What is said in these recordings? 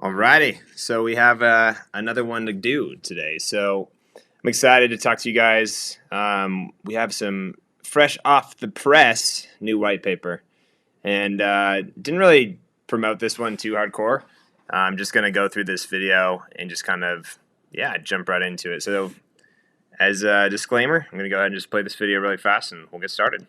Alrighty, so we have another one to do today. So I'm excited to talk to you guys. We have some fresh off the press new white paper, and didn't really promote this one too hardcore. I'm just gonna go through this video and just kind of jump right into it. So as a disclaimer, I'm gonna go ahead and just play this video really fast, and we'll get started.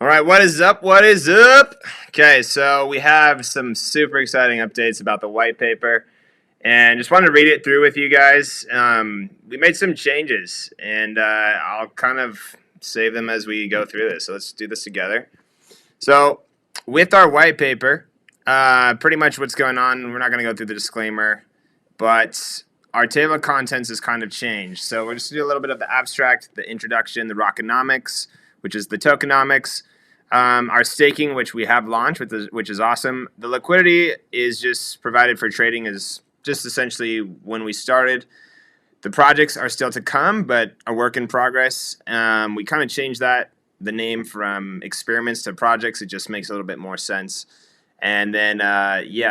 All right, what is up? What is up? Okay, so we have some super exciting updates about the white paper, and just wanted to read it through with you guys. We made some changes, and I'll kind of save them as we go through this. So let's do this together. So with our white paper, pretty much what's going on, we're not going to go through the disclaimer, but our table of contents has kind of changed. So we're just going to do a little bit of the abstract, the introduction, the rockonomics, which is the tokenomics, our staking, which we have launched, which is awesome. The liquidity is just provided for trading, is just essentially when we started. The projects are still to come, but a work in progress. We kind of changed the name from experiments to projects. It just makes a little bit more sense. And then,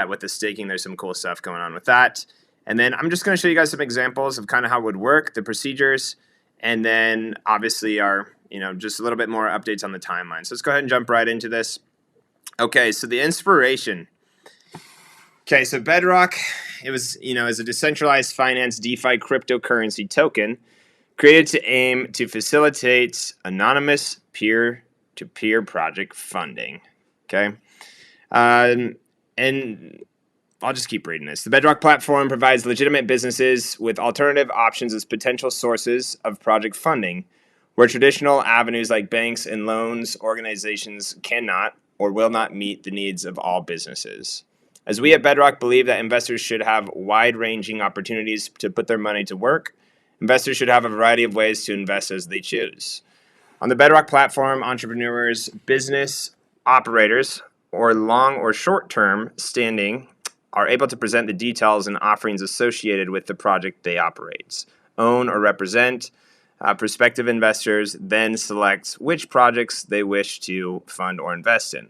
with the staking, there's some cool stuff going on with that. And then I'm just going to show you guys some examples of kind of how it would work, the procedures, and then obviously just a little bit more updates on the timeline. So let's go ahead and jump right into this. Okay, so the inspiration. Okay, so Bedrock, it was, is a decentralized finance DeFi cryptocurrency token created to aim to facilitate anonymous peer-to-peer project funding. Okay, and I'll just keep reading this. The Bedrock platform provides legitimate businesses with alternative options as potential sources of project funding, where traditional avenues like banks and loans organizations cannot or will not meet the needs of all businesses. As we at Bedrock believe that investors should have wide-ranging opportunities to put their money to work, investors should have a variety of ways to invest as they choose. On the Bedrock platform, entrepreneurs, business operators, or long or short-term standing are able to present the details and offerings associated with the project they operate, own, or represent. Prospective investors then select which projects they wish to fund or invest in,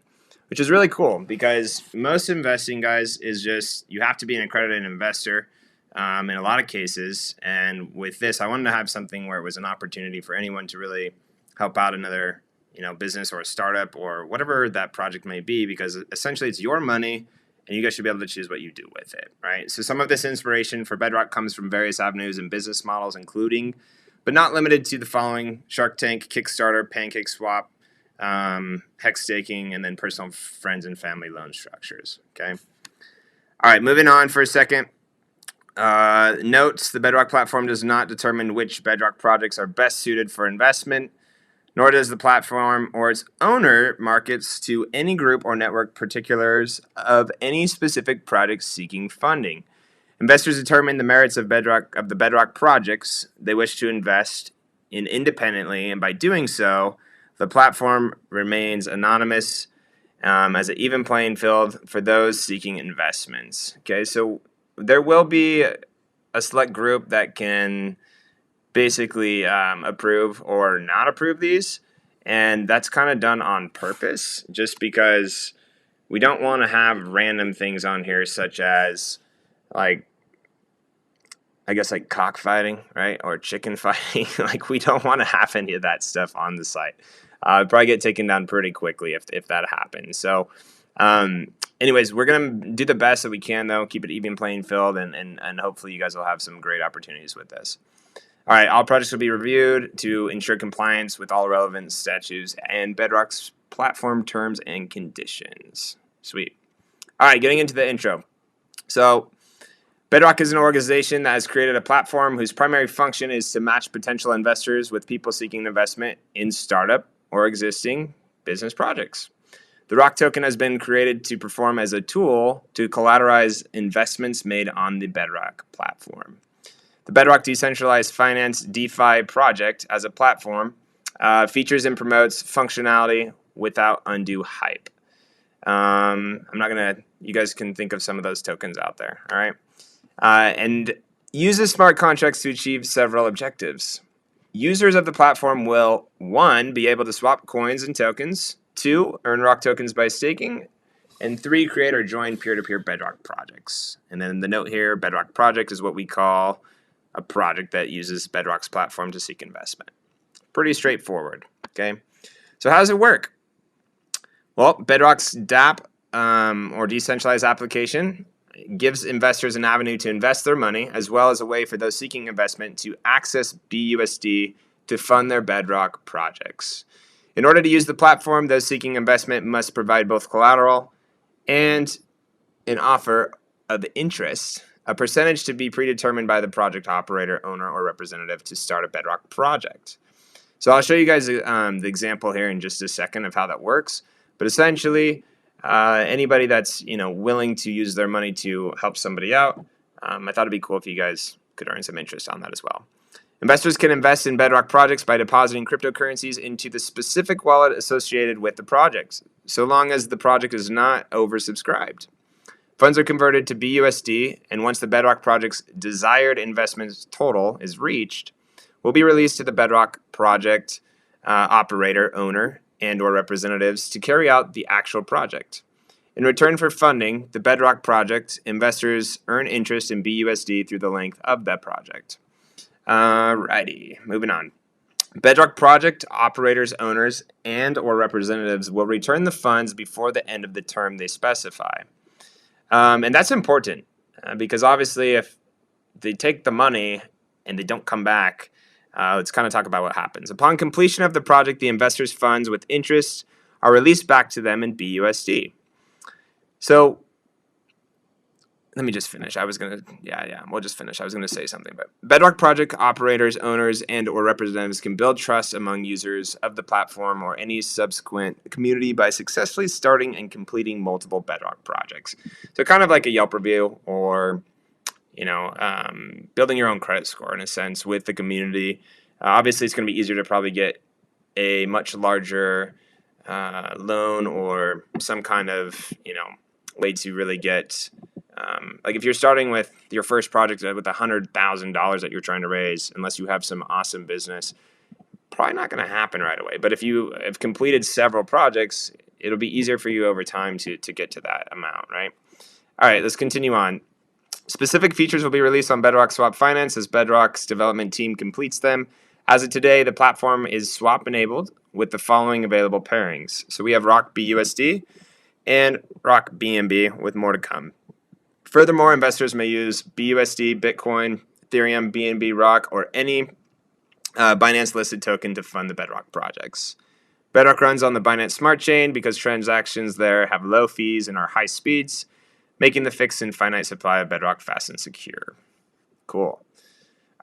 which is really cool because most investing, guys, is just you have to be an accredited investor in a lot of cases. And with this, I wanted to have something where it was an opportunity for anyone to really help out another business or a startup or whatever that project may be, because essentially it's your money and you guys should be able to choose what you do with it, right? So some of this inspiration for Bedrock comes from various avenues and business models, including, but not limited to, the following: Shark Tank, Kickstarter, PancakeSwap, hex staking, and then personal friends and family loan structures, okay? All right, moving on for a second. Notes: the Bedrock platform does not determine which Bedrock projects are best suited for investment, nor does the platform or its owner markets to any group or network particulars of any specific project seeking funding. Investors determine the merits of the Bedrock projects they wish to invest in independently, and by doing so, the platform remains anonymous as an even playing field for those seeking investments. Okay, so there will be a select group that can basically approve or not approve these. And that's kind of done on purpose, just because we don't want to have random things on here, such as like, I guess, like cockfighting, right? Or chicken fighting. Like, we don't want to have any of that stuff on the site. Probably get taken down pretty quickly if that happens. So, anyways, we're going to do the best that we can, though, keep it even playing field, and hopefully you guys will have some great opportunities with this. All right, all projects will be reviewed to ensure compliance with all relevant statutes and Bedrock's platform terms and conditions. Sweet. All right, getting into the intro. So, Bedrock is an organization that has created a platform whose primary function is to match potential investors with people seeking investment in startup or existing business projects. The ROC token has been created to perform as a tool to collateralize investments made on the Bedrock platform. The Bedrock Decentralized Finance DeFi project as a platform features and promotes functionality without undue hype. I'm not going to, you guys can think of some of those tokens out there, all right? And uses smart contracts to achieve several objectives. Users of the platform will, 1, be able to swap coins and tokens, 2, earn ROC tokens by staking, and 3, create or join peer-to-peer Bedrock projects. And then the note here, Bedrock Project is what we call a project that uses Bedrock's platform to seek investment. Pretty straightforward, okay? So how does it work? Well, Bedrock's DApp, or decentralized application, gives investors an avenue to invest their money, as well as a way for those seeking investment to access BUSD to fund their Bedrock projects. In order to use the platform, those seeking investment must provide both collateral and an offer of interest, a percentage to be predetermined by the project operator, owner, or representative to start a Bedrock project. So I'll show you guys the example here in just a second of how that works. But essentially, anybody that's willing to use their money to help somebody out, I thought it'd be cool if you guys could earn some interest on that as well. Investors can invest in Bedrock projects by depositing cryptocurrencies into the specific wallet associated with the project, so long as the project is not oversubscribed. Funds are converted to BUSD, and once the Bedrock project's desired investment total is reached, will be released to the Bedrock project operator, owner, and or representatives to carry out the actual project. In return for funding the Bedrock project, investors earn interest in BUSD through the length of that project. Alrighty, moving on. Bedrock project operators, owners, and or representatives will return the funds before the end of the term they specify. And that's important because obviously if they take the money and they don't come back, let's kind of talk about what happens. Upon completion of the project, the investors' funds with interest are released back to them in BUSD. So let me just finish. We'll just finish. I was going to say something, but Bedrock project operators, owners, and or representatives can build trust among users of the platform or any subsequent community by successfully starting and completing multiple Bedrock projects. So kind of like a Yelp review or building your own credit score in a sense with the community. Obviously, it's going to be easier to probably get a much larger loan or some kind of way to really get like if you're starting with your first project with $100,000 that you're trying to raise, unless you have some awesome business, probably not going to happen right away. But if you have completed several projects, it'll be easier for you over time to get to that amount, right? All right, let's continue on. Specific features will be released on Bedrock Swap Finance as Bedrock's development team completes them. As of today, the platform is swap enabled with the following available pairings. So we have ROC BUSD and ROC BNB with more to come. Furthermore, investors may use BUSD, Bitcoin, Ethereum, BNB, ROC, or any Binance-listed token to fund the Bedrock projects. Bedrock runs on the Binance Smart Chain because transactions there have low fees and are high speeds, making the fixed and finite supply of Bedrock fast and secure. Cool.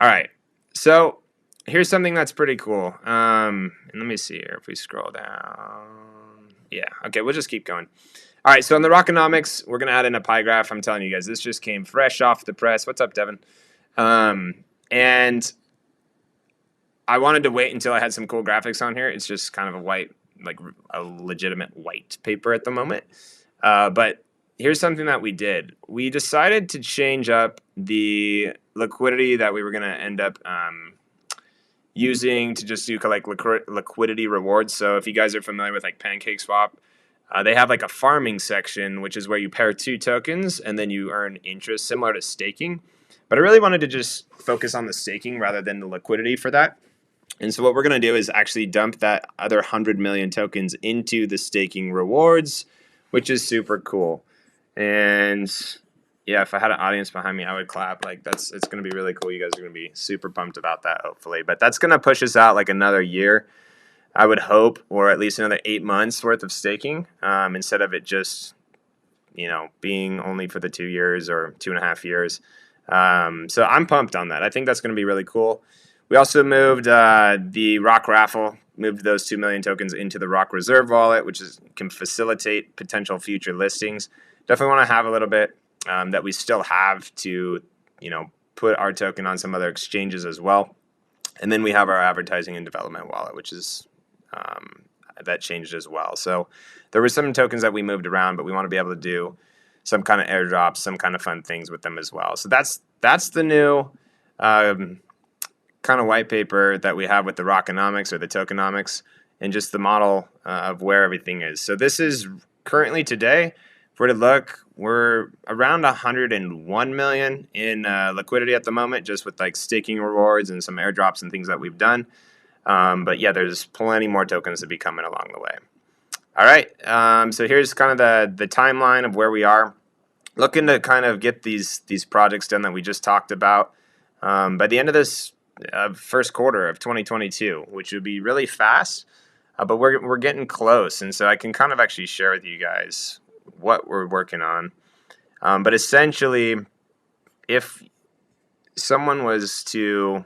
All right. So here's something that's pretty cool. And let me see here if we scroll down. Yeah. Okay, we'll just keep going. All right, so on the Rockonomics, we're going to add in a pie graph. I'm telling you guys, this just came fresh off the press. What's up, Devin? And I wanted to wait until I had some cool graphics on here. It's just kind of a white, like a legitimate white paper at the moment. But here's something that we did. We decided to change up the liquidity that we were going to end up using to just do like liquidity rewards. So if you guys are familiar with like PancakeSwap, they have like a farming section, which is where you pair 2 tokens and then you earn interest, similar to staking. But I really wanted to just focus on the staking rather than the liquidity for that. And so what we're going to do is actually dump that other 100 million tokens into the staking rewards, which is super cool. And yeah, if I had an audience behind me, I would clap. Like it's going to be really cool. You guys are going to be super pumped about that, hopefully. But that's going to push us out like another year, I would hope, or at least another 8 months worth of staking, instead of it just, being only for the 2 years or 2.5 years. So I'm pumped on that. I think that's going to be really cool. We also moved the Rock raffle, moved those 2 million tokens into the Rock Reserve wallet, which can facilitate potential future listings. Definitely want to have a little bit that we still have to, put our token on some other exchanges as well. And then we have our advertising and development wallet, which is that changed as well. So there were some tokens that we moved around, but we want to be able to do some kind of airdrops, some kind of fun things with them as well. So that's the new kind of white paper that we have with the Rockonomics or the tokenomics and just the model of where everything is. So this is currently today, if we're to look, we're around 101 million in liquidity at the moment, just with like staking rewards and some airdrops and things that we've done. But yeah, there's plenty more tokens to be coming along the way. All right, so here's kind of the timeline of where we are. Looking to kind of get these projects done that we just talked about by the end of this first quarter of 2022, which would be really fast, but we're getting close, and so I can kind of actually share with you guys what we're working on. But essentially, if someone was to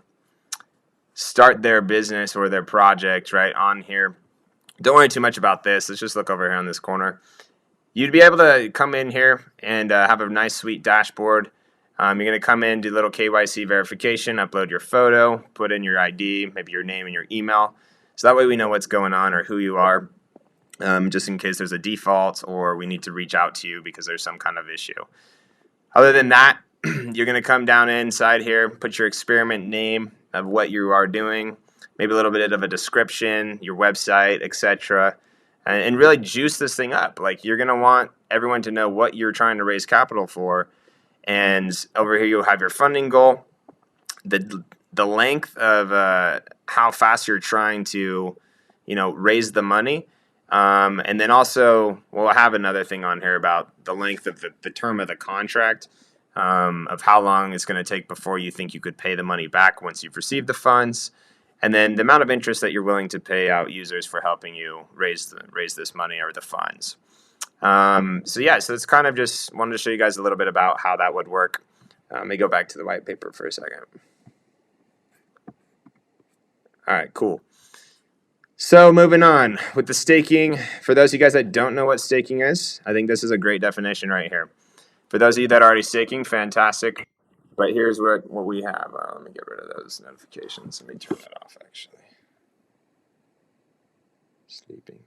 start their business or their project right on here, don't worry too much about this. Let's just look over here on this corner. You'd be able to come in here and have a nice, sweet dashboard. You're going to come in, do a little KYC verification, upload your photo, put in your ID, maybe your name and your email. So that way we know what's going on or who you are, just in case there's a default or we need to reach out to you because there's some kind of issue. Other than that, you're going to come down inside here, put your experiment name of what you are doing, maybe a little bit of a description, your website, etc., and really juice this thing up. Like, you're going to want everyone to know what you're trying to raise capital for. And over here you'll have your funding goal, the length of how fast you're trying to, raise the money. And then also we'll have another thing on here about the length of the term of the contract, of how long it's going to take before you think you could pay the money back once you've received the funds. And then the amount of interest that you're willing to pay out users for helping you raise this money or the funds. So it's kind of just wanted to show you guys a little bit about how that would work. Let me go back to the white paper for a second. All right, cool. So moving on with the staking. For those of you guys that don't know what staking is, I think this is a great definition right here. For those of you that are already staking, fantastic. But here's what we have. Let me get rid of those notifications. Let me turn that off, actually. Sleeping.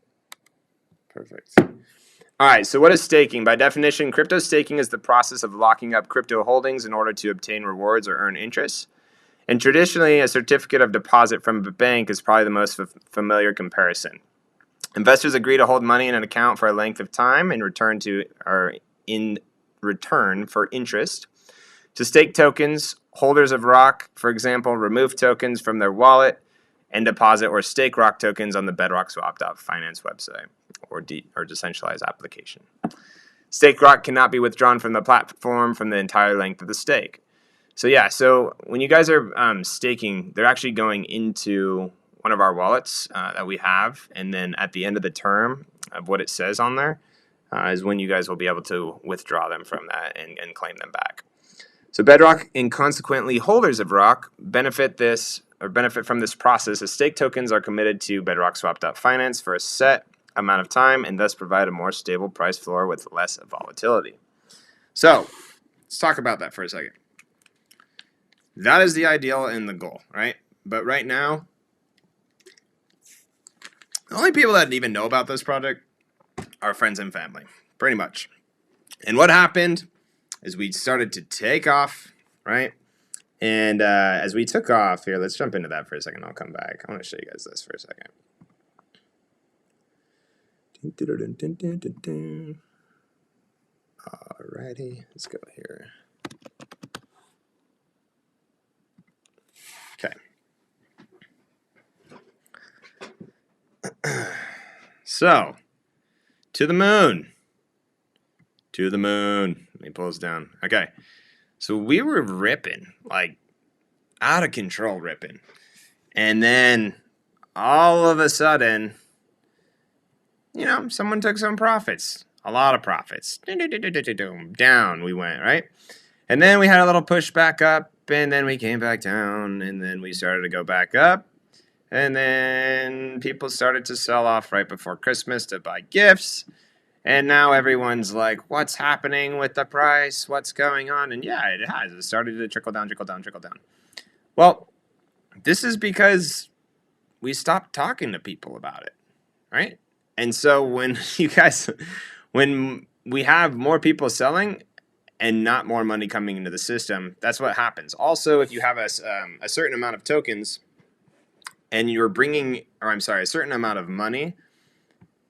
Perfect. All right, so what is staking? By definition, crypto staking is the process of locking up crypto holdings in order to obtain rewards or earn interest. And traditionally, a certificate of deposit from a bank is probably the most familiar comparison. Investors agree to hold money in an account for a length of time in return for interest. To stake tokens, holders of Rock, for example, remove tokens from their wallet and deposit or stake Rock tokens on the Bedrock Swap.finance website or decentralized application. Stake Rock cannot be withdrawn from the platform from the entire length of the stake. So when you guys are staking, they're actually going into one of our wallets that we have, and then at the end of the term of what it says on there is when you guys will be able to withdraw them from that and claim them back. So Bedrock and consequently holders of Rock benefit from this process as stake tokens are committed to Bedrock Swap.finance for a set amount of time and thus provide a more stable price floor with less volatility. So let's talk about that for a second. That is the ideal and the goal, right? But right now, the only people that even know about this project are friends and family, pretty much. And what happened is we started to take off, right? And as we took off here, let's jump into that for a second. I'll come back. I want to show you guys this for a second. Alrighty, let's go here. Okay. So, to the moon. To the moon. Let me pull this down. Okay. So we were ripping, like out of control ripping. And then all of a sudden, someone took some profits. A lot of profits. Down we went, right? And then we had a little push back up, and then we came back down, and then we started to go back up. And then people started to sell off right before Christmas to buy gifts. And now everyone's like, what's happening with the price? What's going on? And yeah, it has. It started to trickle down, trickle down, trickle down. Well, this is because we stopped talking to people about it, right? And so when we have more people selling and not more money coming into the system, that's what happens. Also, if you have a certain amount of tokens and you're a certain amount of money,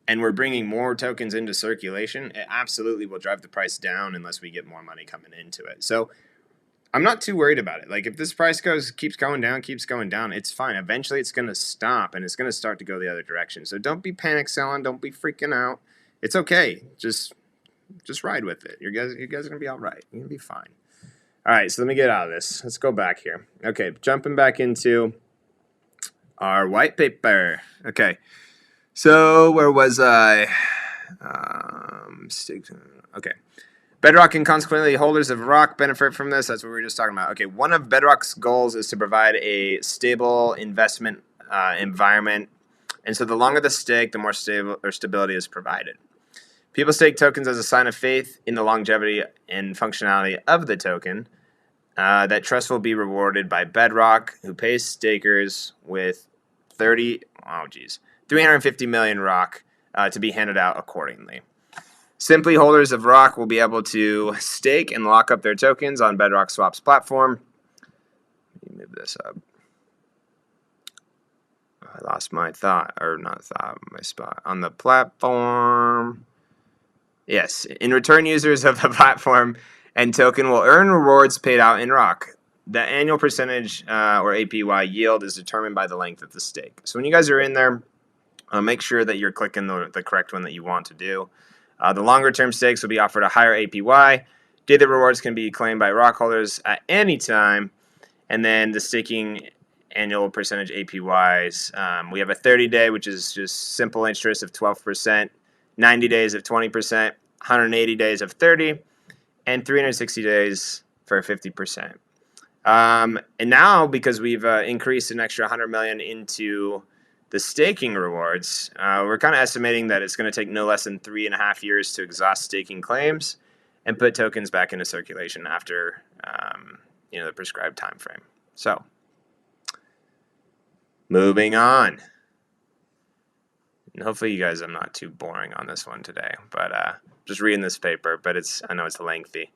and we're bringing more tokens into circulation, it absolutely will drive the price down unless we get more money coming into it. So I'm not too worried about it. Like if this price keeps going down, it's fine. Eventually it's going to stop and it's going to start to go the other direction. So don't be panic selling. Don't be freaking out. It's okay. Just ride with it. You guys are going to be all right. You're going to be fine. All right, so let me get out of this. Let's go back here. Okay, jumping back into our white paper. Okay. So where was I? Okay. Bedrock and consequently holders of Rock benefit from this. That's what we were just talking about. Okay, one of Bedrock's goals is to provide a stable investment environment. And so the longer the stake, the more stability is provided. People stake tokens as a sign of faith in the longevity and functionality of the token. That trust will be rewarded by Bedrock, who pays stakers with 350 million Rock to be handed out accordingly. Simply, holders of Rock will be able to stake and lock up their tokens on Bedrock Swap's platform. Let me move this up. I lost my spot on the platform. Yes, in return, users of the platform and token will earn rewards paid out in Rock. The annual percentage or APY yield is determined by the length of the stake. So when you guys are in there, make sure that you're clicking the correct one that you want to do. The longer-term stakes will be offered a higher APY. Daily rewards can be claimed by Rock holders at any time. And then the staking annual percentage APYs. We have a 30-day, which is just simple interest of 12%, 90 days of 20%, 180 days of 30%, and 360 days for 50%. And now, because we've increased an extra 100 million into the staking rewards, we're kind of estimating that it's going to take no less than 3.5 years to exhaust staking claims and put tokens back into circulation after the prescribed time frame. So, moving on. And hopefully you guys, I'm not too boring on this one today, but just reading this paper, but I know it's lengthy.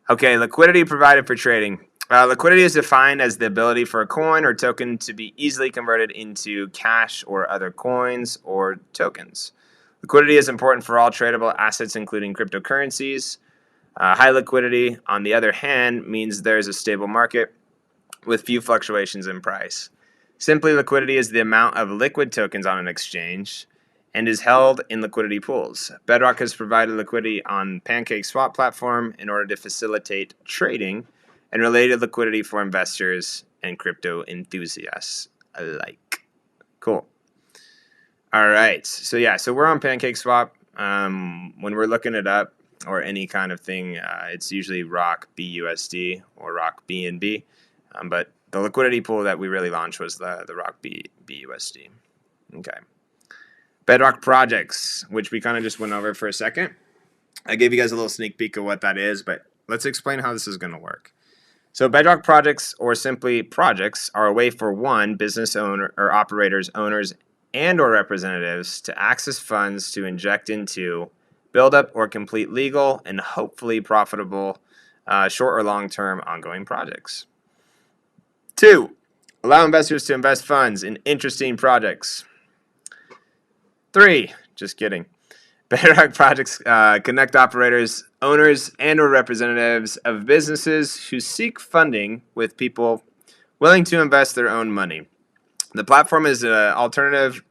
Okay, liquidity provided for trading. Liquidity is defined as the ability for a coin or token to be easily converted into cash or other coins or tokens. Liquidity is important for all tradable assets, including cryptocurrencies. High liquidity, on the other hand, means there is a stable market with few fluctuations in price. Simply, liquidity is the amount of liquid tokens on an exchange and is held in liquidity pools. Bedrock has provided liquidity on PancakeSwap platform in order to facilitate trading and related liquidity for investors and crypto enthusiasts alike. Cool. All right. So we're on PancakeSwap. When we're looking it up or any kind of thing, it's usually Rock BUSD or Rock BNB. But the liquidity pool that we really launched was the Rock BUSD. Okay. Bedrock Projects, which we kind of just went over for a second. I gave you guys a little sneak peek of what that is, but let's explain how this is going to work. So Bedrock Projects, or simply projects, are a way for one business owner or operators, owners, and or representatives to access funds to inject into, build up, or complete legal and hopefully profitable short or long-term ongoing projects. 2, allow investors to invest funds in interesting projects. 3, just kidding. Bedrock Projects connect operators, owners, and or representatives of businesses who seek funding with people willing to invest their own money. The platform is an alternative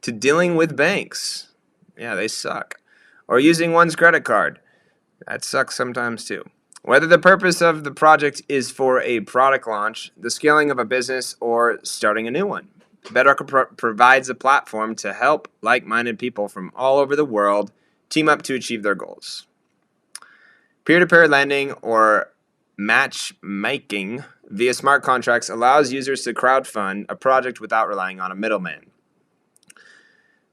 to dealing with banks. Yeah, they suck. Or using one's credit card. That sucks sometimes too. Whether the purpose of the project is for a product launch, the scaling of a business, or starting a new one, Bedrock provides a platform to help like-minded people from all over the world team up to achieve their goals. Peer-to-peer lending or matchmaking via smart contracts allows users to crowdfund a project without relying on a middleman.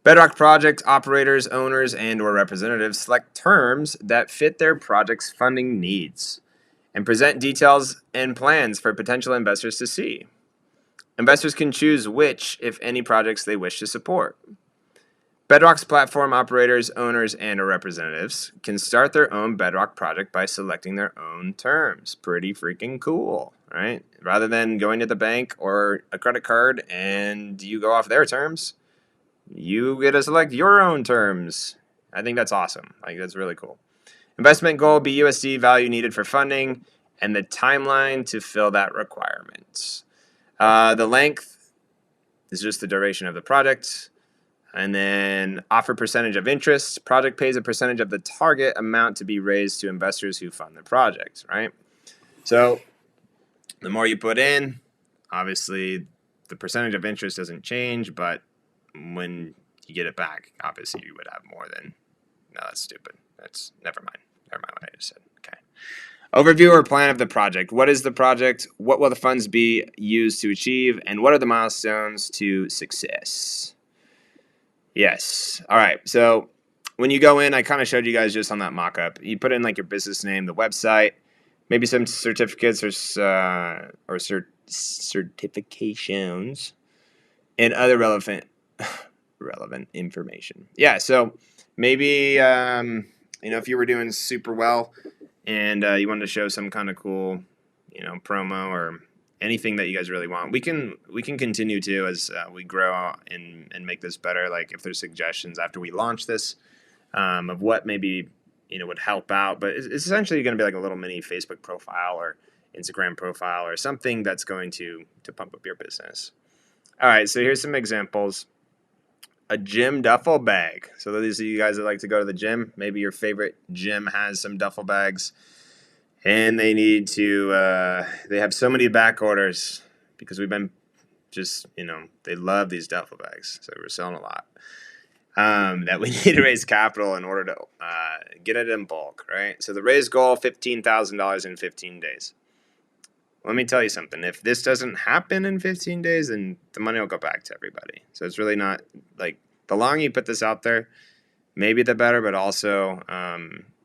Bedrock project operators, owners, and or representatives select terms that fit their project's funding needs and present details and plans for potential investors to see. Investors can choose which, if any, projects they wish to support. Bedrock's platform operators, owners, and or representatives can start their own Bedrock project by selecting their own terms. Pretty freaking cool, right? Rather than going to the bank or a credit card and you go off their terms, you get to select your own terms. I think that's awesome. Like, that's really cool. Investment goal, BUSD value needed for funding, and the timeline to fill that requirement. The length is just the duration of the project. And then offer percentage of interest. Project pays a percentage of the target amount to be raised to investors who fund the project, right? So the more you put in, obviously the percentage of interest doesn't change, but when you get it back, obviously you would have more than, no, that's stupid. That's, never mind what I just said. Okay. Overview or plan of the project. What is the project? What will the funds be used to achieve? And what are the milestones to success? Yes. All right. So when you go in, I kind of showed you guys just on that mock-up. You put in like your business name, the website, maybe some certificates or certifications, and other relevant information. Yeah. So maybe if you were doing super well and you wanted to show some kind of cool promo or anything that you guys really want, we can continue to as we grow and make this better. Like if there's suggestions after we launch this of what maybe would help out, but it's essentially going to be like a little mini Facebook profile or Instagram profile or something that's going to pump up your business. All right, so here's some examples. A gym duffel bag. So those of you guys that like to go to the gym, maybe your favorite gym has some duffel bags. And they need to, they have so many back orders because we've been just, they love these duffel bags. So we're selling a lot. That we need to raise capital in order to get it in bulk, right? So the raise goal, $15,000 in 15 days. Let me tell you something. If this doesn't happen in 15 days, then the money will go back to everybody. So it's really not, like, the longer you put this out there, maybe the better, but also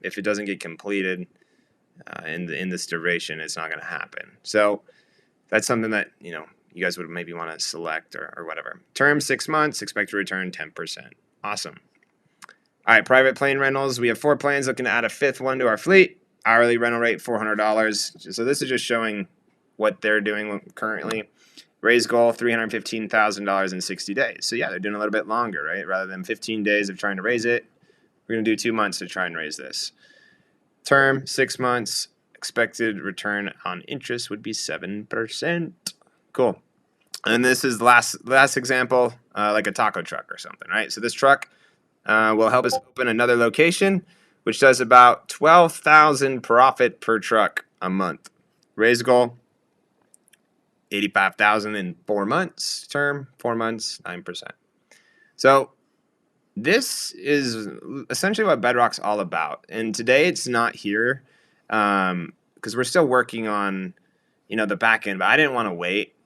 if it doesn't get completed, in this duration, it's not going to happen. So that's something that you guys would maybe want to select or whatever. Term 6 months, expect to return 10%. Awesome. All right, private plane rentals. We have 4 planes, looking to add a 5th one to our fleet. Hourly rental rate $400. So this is just showing what they're doing currently. Raise goal $315,000 in 60 days. So yeah, they're doing a little bit longer, right? Rather than 15 days of trying to raise it, we're going to do 2 months to try and raise this. Term 6 months, expected return on interest would be 7%. Cool. And this is the last example, like a taco truck or something, right? So this truck will help us open another location, which does about $12,000 profit per truck a month. Raise goal $85,000 in 4 months. Term 4 months, 9%. So this is essentially what Bedrock's all about. And today it's not here because we're still working on, the back end. But I didn't want to wait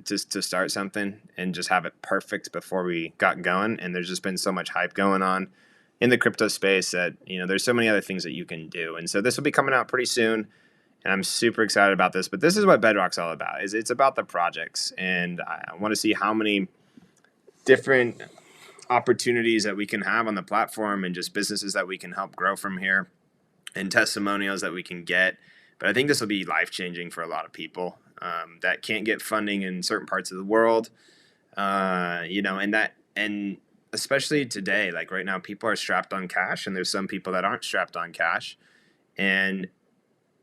just to start something and just have it perfect before we got going. And there's just been so much hype going on in the crypto space that, there's so many other things that you can do. And so this will be coming out pretty soon. And I'm super excited about this. But this is what Bedrock's all about. It's about the projects. And I want to see how many different opportunities that we can have on the platform and just businesses that we can help grow from here and testimonials that we can get. But I think this will be life-changing for a lot of people. that can't get funding in certain parts of the world. And especially today, like right now, people are strapped on cash, and there's some people that aren't strapped on cash. And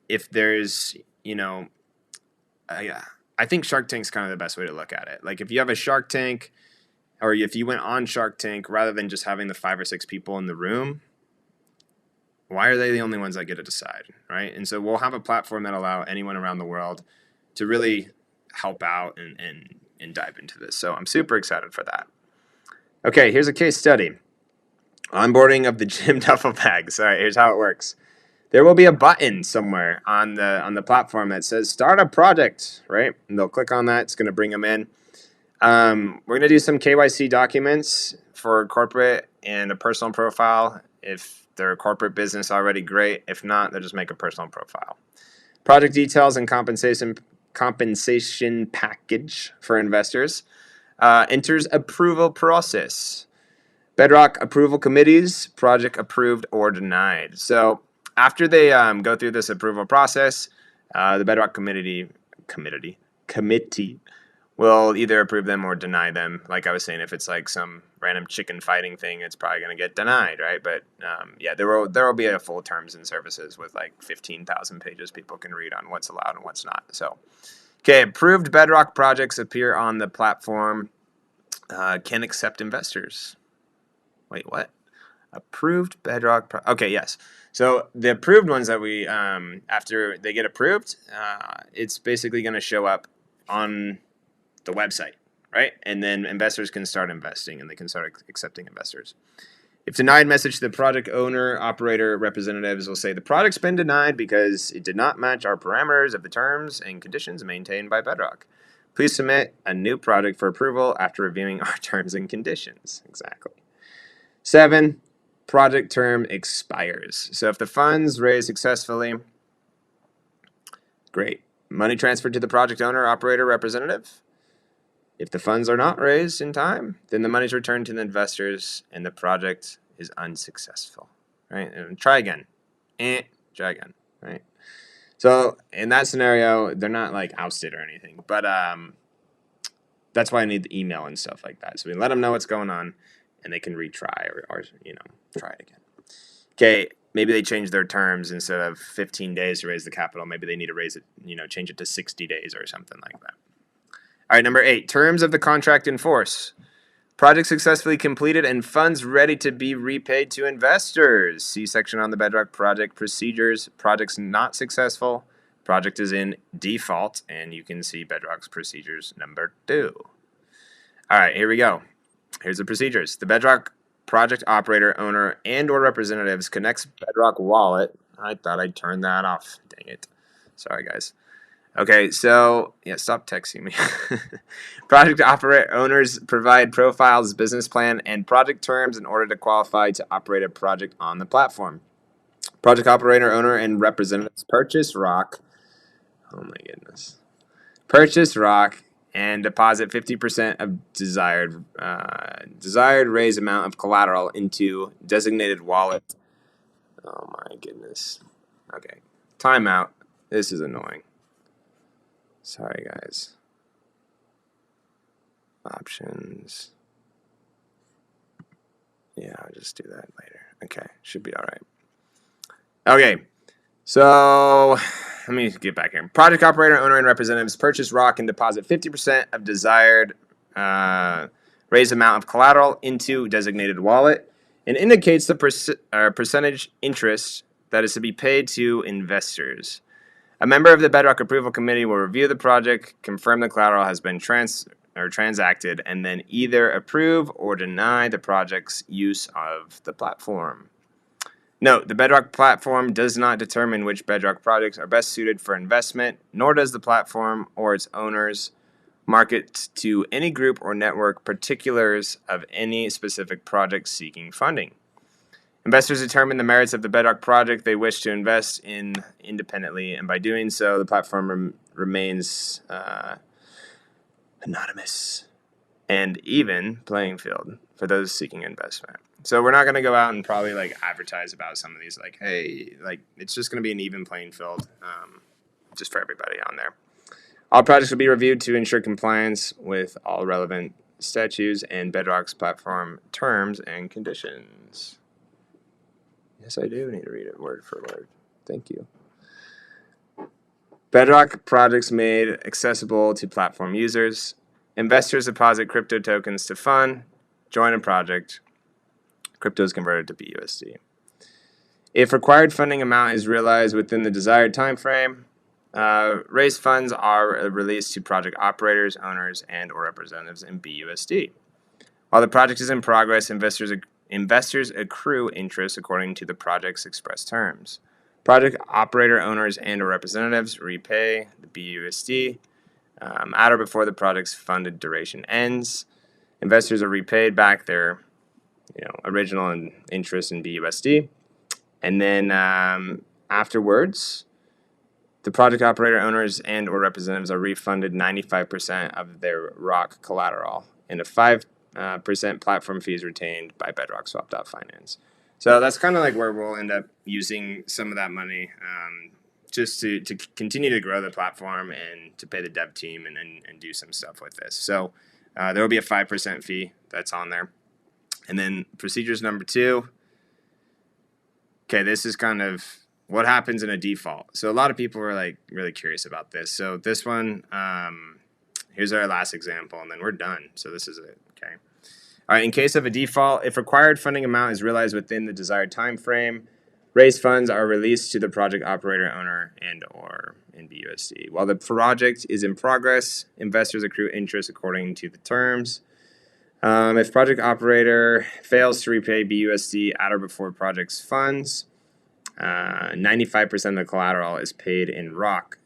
if there's, I think Shark Tank's kind of the best way to look at it. Like if you have a Shark Tank, or if you went on Shark Tank, rather than just having the 5 or 6 people in the room, why are they the only ones that get to decide, right? And so we'll have a platform that allow anyone around the world to really help out and dive into this. So I'm super excited for that. Okay, here's a case study. Onboarding of the gym duffel bags. All right, here's how it works. There will be a button somewhere on the platform that says start a project, right? And they'll click on that. It's going to bring them in. We're going to do some KYC documents for corporate and a personal profile. If they're a corporate business already, great. If not, they'll just make a personal profile. Project details and compensation package for investors. Enters approval process. Bedrock approval committees, project approved or denied. So after they go through this approval process, the Bedrock committee will either approve them or deny them. Like I was saying, if it's like some random chicken fighting thing, it's probably going to get denied, right? But there will be a full terms and services with like 15,000 pages people can read on what's allowed and what's not. So, okay, approved Bedrock projects appear on the platform. Can accept investors. Wait, what? Approved Bedrock. Okay, yes. So the approved ones that we, after they get approved, it's basically going to show up on the website, right? And then investors can start investing and they can start accepting investors. If denied, message to the project owner, operator, representatives will say the project's been denied because it did not match our parameters of the terms and conditions maintained by Bedrock. Please submit a new project for approval after reviewing our terms and conditions. Exactly. 7, project term expires. So if the funds raised successfully, great. Money transferred to the project owner, operator, representative. If the funds are not raised in time, then the money is returned to the investors and the project is unsuccessful. Right? And try again. Try again. Right? So in that scenario, they're not like ousted or anything, but that's why I need the email and stuff like that. So we let them know what's going on, and they can retry or try it again. Okay, maybe they change their terms instead of 15 days to raise the capital. Maybe they need to raise it, change it to 60 days or something like that. All right, number 8, terms of the contract in force. Project successfully completed and funds ready to be repaid to investors. See section on the Bedrock project procedures. Project's not successful. Project is in default, and you can see Bedrock's procedures number 2. All right, here we go. Here's the procedures. The Bedrock project operator, owner, and or representatives connects Bedrock wallet. I thought I'd turn that off. Dang it. Sorry, guys. Okay, so, stop texting me. Project operator owners provide profiles, business plan, and project terms in order to qualify to operate a project on the platform. Project operator, owner, and representatives purchase rock. Oh my goodness. Purchase rock and deposit 50% of desired raise amount of collateral into designated wallet. Oh my goodness. Okay, timeout. This is annoying. Sorry, guys. Options. Yeah, I'll just do that later. Okay, should be all right. Okay, so let me get back here. Project operator, owner, and representatives purchase rock and deposit 50% of desired raised amount of collateral into designated wallet and indicates the percentage interest that is to be paid to investors. A member of the Bedrock Approval Committee will review the project, confirm the collateral has been transacted, and then either approve or deny the project's use of the platform. Note, the Bedrock platform does not determine which Bedrock projects are best suited for investment, nor does the platform or its owners market to any group or network particulars of any specific project seeking funding. Investors determine the merits of the Bedrock project they wish to invest in independently, and by doing so, the platform remains anonymous and even playing field for those seeking investment. So we're not going to go out and probably advertise about some of these hey, it's just going to be an even playing field just for everybody on there. All projects will be reviewed to ensure compliance with all relevant statutes and Bedrock's platform terms and conditions. Yes, I do need to read it word for word. Thank you. Bedrock Projects made accessible to platform users. Investors deposit crypto tokens to fund, join a project. Crypto is converted to BUSD. If required funding amount is realized within the desired time frame, raised funds are released to project operators, owners, and or representatives in BUSD. While the project is in progress, investors accrue interest according to the project's express terms. Project operator, owners, and or representatives repay the BUSD at or before the project's funded duration ends. Investors are repaid back their original interest in BUSD. And then afterwards, the project operator, owners, and or representatives are refunded 95% of their ROC collateral, and a 5% platform fee is retained by Bedrock Swap.Finance. So that's kind of like where we'll end up using some of that money just to continue to grow the platform and to pay the dev team and do some stuff with this. So there will be a 5% fee that's on there. And then procedures number 2. Okay, this is kind of what happens in a default. So a lot of people were like really curious about this. So this one, here's our last example, and then we're done. So this is it. Okay. All right. In case of a default, if required funding amount is realized within the desired time frame, raised funds are released to the project operator, owner, and or in BUSD. While the project is in progress, investors accrue interest according to the terms. If project operator fails to repay BUSD at or before project's funds, 95% of the collateral is paid in ROC,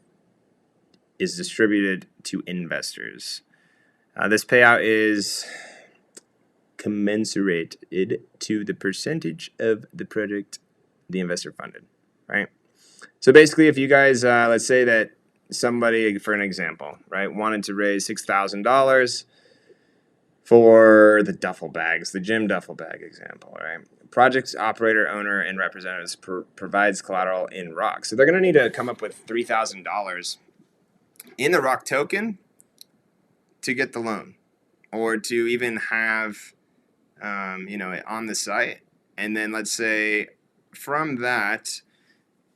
is distributed to investors. This payout is commensurated to the percentage of the project the investor funded, right? So basically, if you guys, let's say that somebody, for an example, right, wanted to raise $6,000 for the duffel bags, the gym duffel bag example, right? Project operator, owner, and representatives provides collateral in ROC. So they're going to need to come up with $3,000 in the ROC token to get the loan, or to even have, it on the site. And then let's say from that,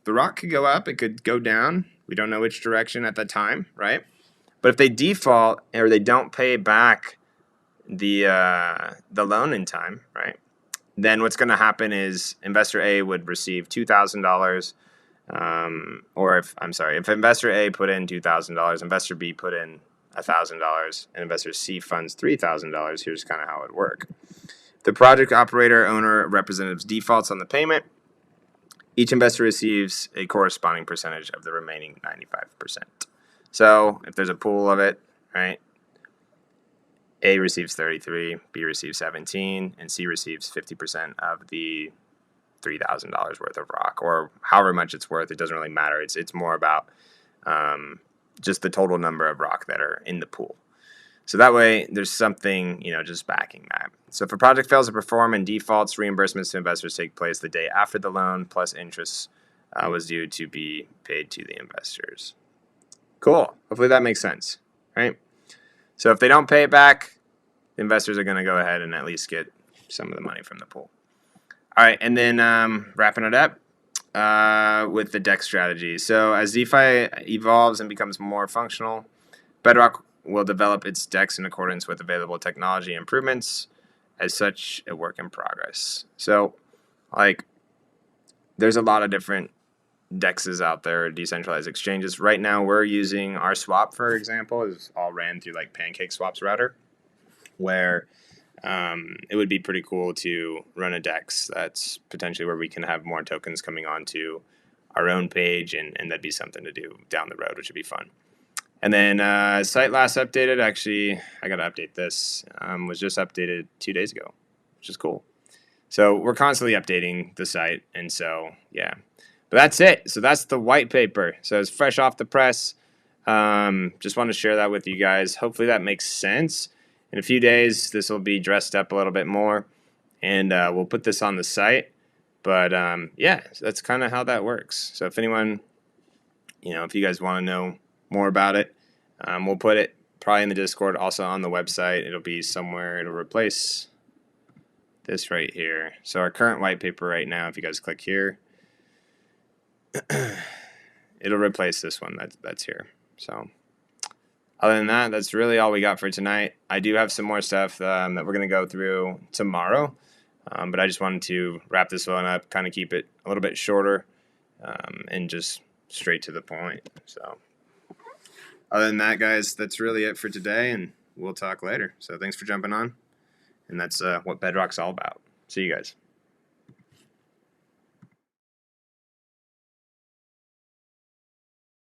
the ROC could go up, it could go down. We don't know which direction at the time, right? But if they default or they don't pay back the loan in time, right? Then what's going to happen is investor A would receive $2,000, or if investor A put in $2,000, investor B put in $1,000, and investor C funds $3,000. Here's kind of how it would work. If the project operator, owner, representatives defaults on the payment, each investor receives a corresponding percentage of the remaining 95%. So if there's a pool of it, right? A receives 33, B receives 17, and C receives 50% of the $3,000 worth of ROC, or however much it's worth. It doesn't really matter. It's more about just the total number of ROC that are in the pool. So that way, there's something just backing that. So if a project fails to perform and defaults, reimbursements to investors take place the day after the loan, plus interest was due to be paid to the investors. Cool. Hopefully that makes sense, right? So if they don't pay it back, the investors are going to go ahead and at least get some of the money from the pool. All right, and then wrapping it up with the DEX strategy. So as DeFi evolves and becomes more functional, Bedrock will develop its DEX in accordance with available technology improvements, as such a work in progress. So, there's a lot of different DEXs out there, decentralized exchanges. Right now, we're using our swap, for example, is all ran through PancakeSwap's router, where it would be pretty cool to run a DEX. That's potentially where we can have more tokens coming onto our own page, and that'd be something to do down the road, which would be fun. And then site last updated, actually, I got to update this, was just updated 2 days ago, which is cool. So we're constantly updating the site, and so, yeah. But that's it. So that's the white paper. So it's fresh off the press. Just want to share that with you guys. Hopefully that makes sense. In a few days, this will be dressed up a little bit more, and we'll put this on the site. But, yeah, so that's kind of how that works. So if anyone, if you guys want to know more about it, We'll put it probably in the Discord, also on the website. It'll be somewhere. It'll replace this right here. So our current white paper right now, if you guys click here, it'll replace this one that's here. So other than that, that's really all we got for tonight. I do have some more stuff that we're going to go through tomorrow, but I just wanted to wrap this one up, kind of keep it a little bit shorter, and just straight to the point. So other than that, guys, that's really it for today, and we'll talk later. So thanks for jumping on, and that's what Bedrock's all about. See you guys.